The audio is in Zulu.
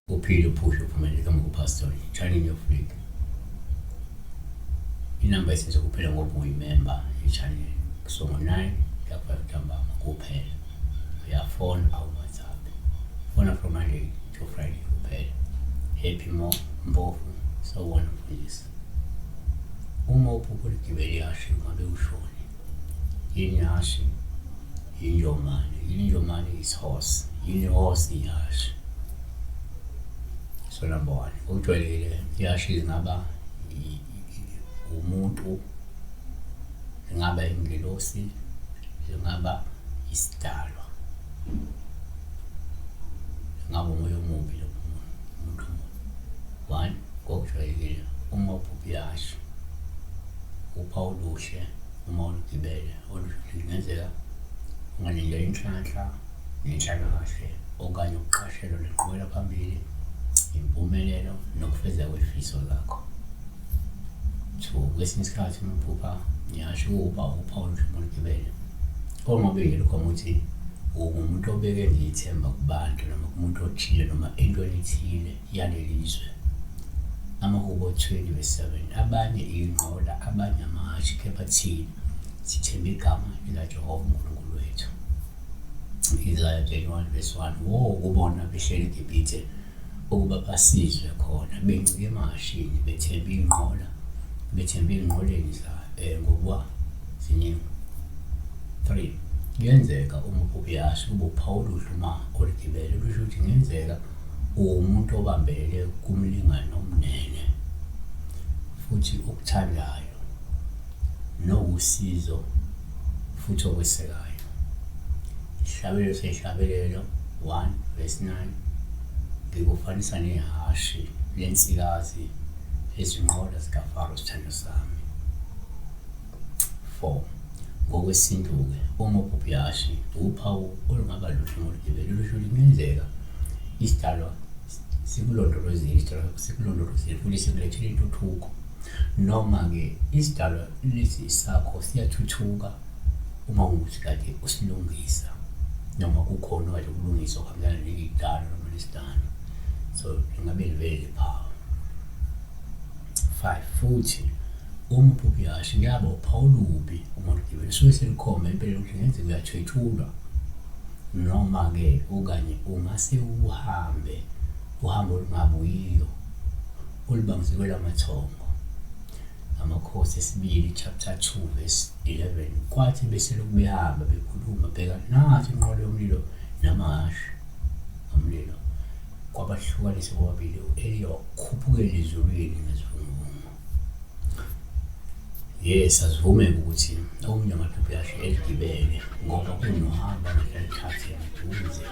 uphile uphushe uphumelele kama kupastor challenge your fleet. Inamba isizo kuphela ngoba uyimember i-channel so ngo-9 lapha ntambama kuphela uyafona au WhatsApp fona from Monday to Friday kuphela. Happy Mpofu sawubona mfundisi. Uma uphupho ligibele ihashi ngabe ushone yini ihashi injomane yini injomane is horse yini horse ihashi. So number 1 ukujwayelekile ihashi zingaba umuntu ingaba ingelosi ingaba isidalwa ingaba umoya omubi lo umuntu. 1 kokujwayelekile uma uphupha ihashi uphawu oluhle uma ulugibele olungenzeka ungalindela inhlanhla nenhlalakahle okanye ukuqashelwa lenqubela phambili impumelelo nokufeza kwefiso lakho. 2 kwesinye isikhathi uma uphupha ihashe uphawu oluhle uma ulugibele uma ubekele khona ukuthi umuntu obeke ithemba kubantu noma kumuntu othile noma entweni ethile yalelizwe. Amahubo 20:7 abanye inqola abanye amahashi kepha thina sithemba igama likaJehova uNkulunkulu wethu. Isaiah 31:1 kubona behleli eGibhithe ukuba basizwe khona bencike emahashini bethemba inqola bethemba inqoleni ngoba ziningi. 3 kuyenzeka uma uphupha ihashi ube uphawu oluhle uma uligibele lusho ukuthi kungenzeka umuntu obambelele kumlingano omnene futhi okuthandayo nowusizo futhi okwesekayo. Isihlabelelo seyihlabelelo 1:9 ngikufanisa nehashi lensikazi ezinqola zikaFaro sithando sami. 4 ngokwesintu-ke uma uphupha ihashi uphawu olungaba luhle uma uligibele lusho ukuthi kungenzeka isidalwa sikulondolozile futhi sikulethele intuthuko noma-ke isidalwa lesi sakho siyathuthuka uma ukuthi kade usilungisa noma kukhona okade kulungiswa okuhambelana nelidala noma lesidana. So lingabe livele phawu. 5 futhi uma uphupha ihashi kuyaba uphawu olubi uma uligibele lusuke selikhomba impela ukuthi kungenzeka uyathwethulwa noma-ke okanye ungase uhambo olungabuyiyo olubangiselwe amathongo. Amakhosi esibili chapter 2:11 kwathi bese lokubehamba bekhuluma bheka nathi inqola yomlilo namahashi omlilo kwabahlukanisa kwababili u-Eliya khuphukela ezulwini ngesivunuvuno. Yes, asivumeke ukuthi omunye amaphupho ihashi eligibele ngoba kunohamba ngesikhathi amaduze